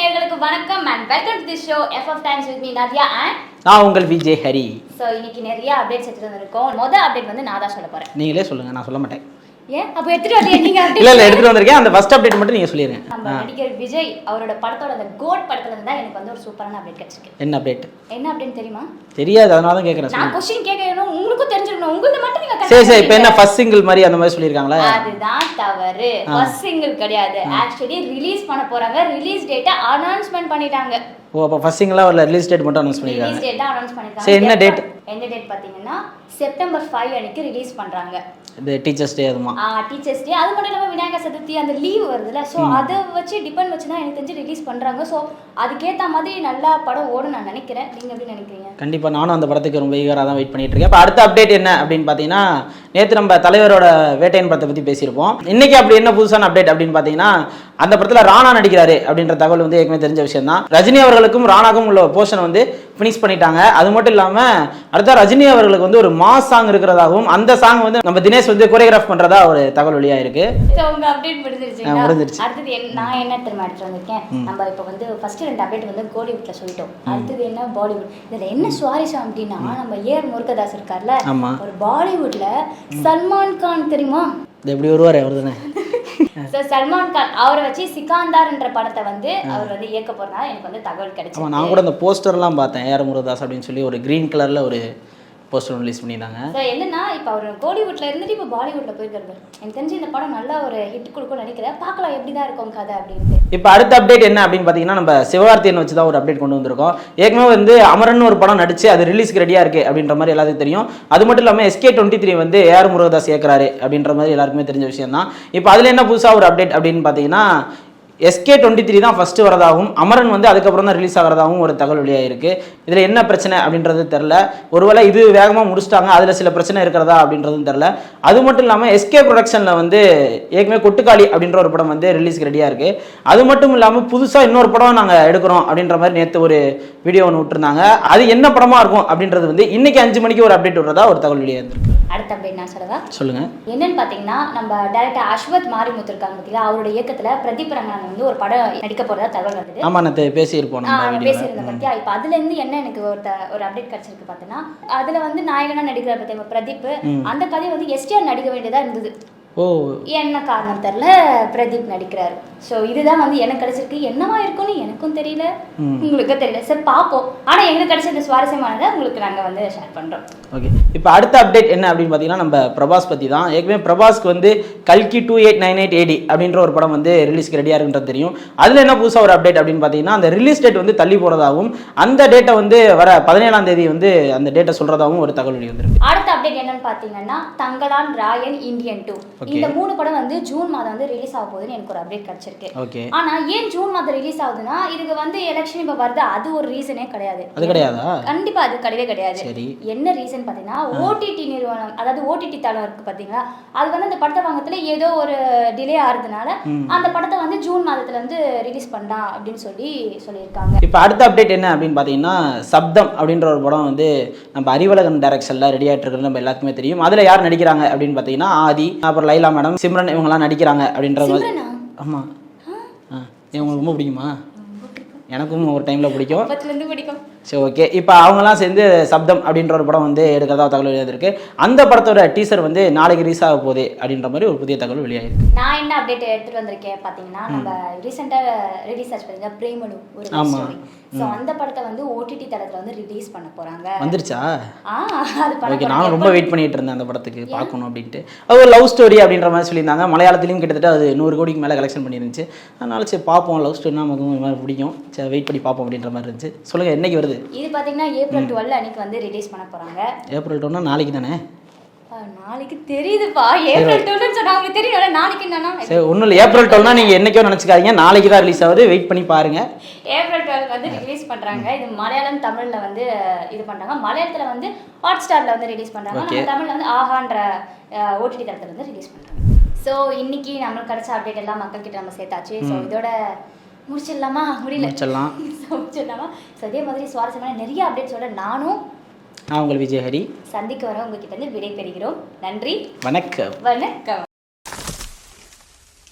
நேயர்களுக்கு வணக்கம் and welcome to this show FF Times with me Nadia and நான் உங்கள் விஜய் ஹரி. ஸோ இன்னைக்கு நிறைய அப்டேட்ஸ் எடுத்துட்டு வந்திருக்கோம். முதல் அப்டேட் வந்து நான் தான் சொல்ல போறேன். நீங்களே சொல்லுங்க, நான் சொல்ல மாட்டேன். ஏன் அப்போ எடுத்துட்டு வரலையே நீங்க அப்டேட்? இல்ல எடுத்துட்டு வந்திருக்கேன். அந்த ஃபர்ஸ்ட் அப்டேட் மட்டும் நீங்க சொல்லிருங்க. நம்ம நடிகர் விஜய் அவரோட படத்தோட அந்த கோட் படத்துல இருந்தா எனக்கு வந்து ஒரு சூப்பரான அப்டேட் கிடைச்சிருக்கு. என்ன அப்டேட்? என்ன அப்டேட் தெரியுமா? தெரியாது, அதனால தான் கேக்குறேன். நான் क्वेश्चन கேட்கணும், உங்களுக்கும் தெரிஞ்சிரணும். உங்களுக்கு மட்டும் நீங்க சரி இப்போ என்ன ஃபர்ஸ்ட் சிங்கிள் மாதிரி அந்த மாதிரி சொல்லிருக்காங்களா? அதுதான் தவறு. ஃபர்ஸ்ட் சிங்கிள் கிடையாது. ஆக்சுவலி ரிலீஸ் பண்ண போறாங்க. ரிலீஸ் டேட்டை அனௌன்ஸ்மென்ட் பண்ணிட்டாங்க. ஓ அப்ப ஃபர்ஸ்ட் சிங்கிளா ஒரு ரிலீஸ் டேட் மட்டும் அனௌன்ஸ் பண்ணிருக்காங்க. ரிலீஸ் டேட் அனௌன்ஸ் பண்ணிருக்காங்க. சரி என்ன டேட்? என்ன டேட் பாத்தீங்கன்னா செப்டம்பர் 5 அன்னைக்கு ரிலீஸ் பண்றாங்க. இந்த டீச்சர்ஸ் டே அதுமா? டீச்சர்ஸ் டே அது மட்டும் இல்லாம விநாயகர் சதுர்த்தி அந்த லீவ் வருதுல, சோ அதை வச்சு டிபெண்ட் வச்சு தான் எனக்கு தெரிஞ்சு ரிலீஸ் பண்றாங்க. சோ அதுக்கேற்ற மாதிரி நல்லா படம் ஓடும் நான் நினைக்கிறேன். நீங்க எப்படி நினைக்கிறீங்க? கண்டிப்பா நானும் அந்த படத்துக்கு ரொம்ப ஈகரா தான் வெயிட் பண்ணிட்டு இருக்கேன். இப்போ அடுத்த அப்டேட் என்ன அப்படின்னு பாத்தீங்கன்னா, நேற்று நம்ம தலைவரோட வேட்டையன் படத்தை பத்தி பேசியிருப்போம். இன்னைக்கு அப்படி என்ன புதுசான அப்டேட் அப்படின்னு பாத்தீங்கன்னா, அந்த படத்துல ராணா நடிக்கிறாரு அப்படின்ற தகவல் வந்து ஏற்கனவே தெரிஞ்ச விஷயம் தான். ரஜினி அவர்களுக்கும் ராணாக்கும் உள்ள போர்ஷன் வந்து ஃபினிஷ் பண்ணிட்டாங்க. அது மட்டும் இல்லாம அடுத்த ரஜினி அவர்களுக்கு வந்து ஒரு மாஸ் சாங் இருக்கிறதாகவும் அந்த சாங் வந்து நம்ம தினேஷ் வந்து கோரியோகிராஃப் பண்றதா ஒரு தகவல் வெளியா இருக்கு. உங்க அப்டேட் முடிஞ்சிருச்சு. அடுத்து நான் என்ன தெரியுமா எடுத்து வந்திருக்கேன். நம்ம இப்போ வந்து ஃபர்ஸ்ட் 2 அப்டேட் வந்து கோலிவுட்ல சொல்லிட்டோம். அடுத்தது என்ன பாலிவுட். இதுல என்ன சுவாரஸ்யம் அப்படின்னா, நம்ம ஏஆர் முருகதாஸ் இருக்கார்ல, ஒரு பாலிவுட்ல சல்மான் கான் தெரியுமா? எப்படி வருவாரு அவர் தானே? சல்மான் கான் அவரை வச்சு சிகாந்தார் என்ற படத்தை வந்து அவர் வந்து இயக்க போறதுனால எனக்கு வந்து தகவல் கிடைச்சு. நான் கூட அந்த போஸ்டர்லாம் பார்த்தேன். ஏஆர் முருகதாஸ் அப்படின்னு சொல்லி ஒரு கிரீன் கலர்ல ஒரு போஸ்டர் ரிலீஸ் பண்ணியிருந்தாங்க. ஸோ என்னன்னா இப்போ அவர் கோலிவுட்ல இருந்துட்டு இப்போ பாலிவுட்ல போயிருக்காரு. எனக்கு தெரிஞ்சு இந்த படம் நல்ல ஒரு ஹிட் கொடுக்கும் நினைக்கிறேன். பார்க்கலாம் எப்படி தான் இருக்கும் கதை அப்படின்ட்டு. இப்போ அடுத்த அப்டேட் என்ன அப்படின்னு பார்த்தீங்கன்னா, நம்ம சிவகார்த்தியன் வச்சு தான் ஒரு அப்டேட் கொண்டு வந்திருக்கோம். ஏற்கனவே வந்து அமரன் ஒரு படம் நடிச்சு அது ரிலீஸ்க்கு ரெடியா இருக்கு அப்படின்ற மாதிரி எல்லாத்துக்கும் தெரியும். அது மட்டும் இல்லாமல் SK23 வந்து ஏஆர் முருகதாஸ் இயக்குறாரு அப்படின்ற மாதிரி எல்லாருக்குமே தெரிஞ்ச விஷயம் தான். இப்போ அதில் என்ன புதுசாக ஒரு அப்டேட் அப்படின்னு பார்த்தீங்கன்னா, SK23 தான் ஃபர்ஸ்ட் வரதாகவும் அமரன் வந்து அதுக்கப்புறம் தான் ரிலீஸ் ஆகிறதாகவும் ஒரு தகவல் வெளியாக இருக்கு. இதில் என்ன பிரச்சனை அப்படின்றது தெரில. ஒருவேளை இது வேகமாக முடிச்சிட்டாங்க, அதில் சில பிரச்சனை இருக்கிறதா அப்படின்றதும் தெரில. அது மட்டும் இல்லாமல் SK ப்ரொடக்ஷனில் வந்து ஏற்கனவே கொட்டுக்காளி அப்படின்ற ஒரு படம் வந்து ரிலீஸ்க்கு ரெடியாக இருக்கு. அது மட்டும் இல்லாமல் புதுசாக இன்னொரு படம் நாங்கள் எடுக்கிறோம் அப்படின்ற மாதிரி நேற்று ஒரு வீடியோ ஒன்று விட்டுருந்தாங்க. அது என்ன படமாக இருக்கும் அப்படின்றது வந்து இன்னைக்கு 5 மணிக்கு ஒரு அப்டேட் விடுறதா ஒரு தகவல் வெளியாக இருந்திருக்கு. அடுத்த அப்டேட் நான் சொல்லவா? சொல்லுங்க. என்னன்னு பாத்தீங்கன்னா, நம்ம டைரக்டர் அஸ்வத் மாரிமுத்து இருக்காங்க பார்த்தீங்களா, அவரோட இயக்கத்துல பிரதீப் ரங்கநாதன் வந்து ஒரு படம் நடிக்க போறதா தகவல் வந்தது. ஆமா நான் பேசியிருப்போம் நம்ம வீடியோல. பேசியிருந்தேன் பத்தியா. இப்போ அதுல இருந்து என்ன எனக்கு ஒரு அப்டேட் கிடைச்சிருக்கு பார்த்தீங்கன்னா, அதுல வந்து நாயகனா நடிக்கிற பார்த்தீங்க பிரதீப், அந்த கதை வந்து STR நடிக்க வேண்டியதா இருந்தது. ஓ என்ன காரணம் தெரியல, பிரதீப் நடிக்கிறாரு. ஸோ இதுதான் வந்து எனக்கு கிடைச்சிருக்கு. என்னவா இருக்கும்னு எனக்கும் தெரியல, உங்களுக்கும் தெரியல. சரி பார்ப்போம். ஆனா எங்களுக்கு கிடைச்சது சுவாரஸ்யமானதை உங்களுக்கு நாங்க வந்து ஷேர் பண்றோம். ஓகே, இப்போ அடுத்த அப்டேட் என்ன அப்படின்னு பார்த்தீங்கன்னா, நம்ம பிரபாஸ் பற்றி தான். ஏற்கனவே பிரபாஸ்க்கு வந்து கல்கி 2898 AD அப்படின்ற ஒரு படம் வந்து ரிலீஸ்க்கு ரெடியாக இருக்குன்றது தெரியும். அதில் என்ன புதுசாக ஒரு அப்டேட் அப்படின்னு பார்த்தீங்கன்னா, அந்த ரிலீஸ் டேட் வந்து தள்ளி போகிறதாகவும் அந்த டேட்டை வந்து வர 17ஆம் தேதி வந்து அந்த டேட்டை சொல்கிறதாகவும் ஒரு தகவல் வெளி வந்துருக்கு. அடுத்த அப்டேட் என்னன்னு பார்த்தீங்கன்னா, தங்கலான் ராயன் இந்தியன் 2 இந்த 3 படம் வந்து ஜூன் மாதம் வந்து ரிலீஸ் ஆக போகுதுன்னு எனக்கு ஒரு அப்டேட் கிடைச்சிருக்கு. ஆனா ஏன் ஜூன் மாதம் ரிலீஸ் ஆகுதுன்னா, இதுக்கு வந்து எலெக்ஷன் இப்போ வருது, அது ஒரு ரீசனே கிடையாது. அது கிடையாதா? கண்டிப்பா அது கிடையவே கிடையாது. என்ன ரீசன் பார்த்தீங்கன்னா, OTT நிறுவனம், அதாவது OTT தளம் இருக்கு பார்த்தீங்களா, அது வந்து அந்த படத்தை வாங்கத்துல ஏதோ ஒரு டிலே ஆகுறதுனால அந்த படத்தை வந்து ஜூன் மாதத்துல வந்து ரிலீஸ் பண்ணலாம் அப்படின்னு சொல்லியிருக்காங்க. இப்போ அடுத்த அப்டேட் என்ன அப்படின்னு பார்த்தீங்கன்னா, சப்தம் அப்படின்ற ஒரு படம் வந்து நம்ம அறிவழகன் டைரக்ஷன்ல ரெடி ஆகிட்டு இருக்கிறது நம்ம எல்லாத்துக்குமே தெரியும். அதில் யார் நடிக்கிறாங்க அப்படின்னு பார்த்தீங்கன்னா, ஆதி, அப்புறம் லைலா மேடம், சிம்ரன் இவங்கெல்லாம் நடிக்கிறாங்க அப்படின்ற மாதிரி. ஆமாம், உங்களுக்கு ரொம்ப பிடிக்குமா? எனக்கும் ஒரு டைமில் பிடிக்கும். சரி ஓகே, இப்போ அவங்கெல்லாம் சேர்ந்து சப்தம் அப்படின்ற ஒரு படம் வந்து எடுக்கிறதா தகவல் வெளியாயிருக்கு. அந்த படத்தோட டீசர் வந்து நாளைக்கு ரிலீஸ் ஆக போகுது அப்படின்ற மாதிரி ஒரு புதிய தகவல் வெளியாயிருக்கு. நான் என்ன அப்டேட் எடுத்துட்டு வந்திருக்கேன் பார்த்தீங்கன்னா, நம்ம ரீசெண்டாக ரிலீஸ் ஆச்சு பார்த்தீங்கன்னா பிரேமலு ஒரு ஸ்டோரி. ஸோ அந்த படத்தை வந்து OTT தளத்தில் வந்து ரிலீஸ் பண்ண போகிறாங்க. வந்துருச்சா? அது ஓகே, நானும் ரொம்ப வெயிட் பண்ணிட்டு இருந்தேன் அந்த படத்துக்கு பார்க்கணும் அப்படின்ட்டு. அது ஒரு லவ் ஸ்டோரி அப்படின்ற மாதிரி சொல்லியிருந்தாங்க. மலையாளத்துலேயும் கிட்டத்தட்ட அது 100 கோடிக்கு மேலே கலெக்ஷன் பண்ணியிருந்துச்சு. அதனால சரி பார்ப்போம், லவ் ஸ்டோரினா நமக்கு இந்த மாதிரி பிடிக்கும், சரி வெயிட் பண்ணி பார்ப்போம் அப்படின்ற மாதிரி இருந்துச்சு. சொல்லுங்கள், என்னைக்கு வருது இது? பார்த்தீங்கன்னா ஏப்ரல் 12 அன்னைக்கு வந்து ரிலீஸ் பண்ண போகிறாங்க. ஏப்ரல் 12 நாளைக்கு தானே? நாளைக்கு தெரியுதுப்பா. ஏப்ரல் 12 சொன்னா உங்களுக்கு தெரியும்ல, நாளைக்கு என்னன்னா சரி ஒன்றும் இல்லை. ஏப்ரல் 12னா நீங்கள் என்னைக்கோ நினச்சிக்காதீங்க, நாளைக்கு தான் ரிலீஸ் ஆகுது, வெயிட் பண்ணி பாருங்க. ஏப்ரல் 12 வந்து ரிலீஸ் பண்ணுறாங்க. இது மலையாளம் தமிழில் வந்து இது பண்ணுறாங்க. மலையாளத்தில் வந்து ஹாட்ஸ்டாரில் வந்து ரிலீஸ் பண்ணுறாங்க. நம்ம தமிழில் வந்து ஆஹான்ற OTT தளத்தில் வந்து ரிலீஸ் பண்ணுறாங்க. ஸோ இன்னைக்கு நம்மளுக்கு கிடைச்ச அப்டேட் எல்லாம் மக்கள்கிட்ட நம்ம சேர்த்தாச்சு. ஸோ இதோட முடிச்சிடலாமா? முடிச்சிடலாமா? ஸோ இதே மாதிரி சுவாரஸ்யமான நிறைய அப்டேட்ஸோட நான் உங்கள் விஜய் ஹரி சந்திக்க வர உங்ககிட்ட இருந்து விடை பெறுகிறோம். நன்றி, வணக்கம். வணக்கம்.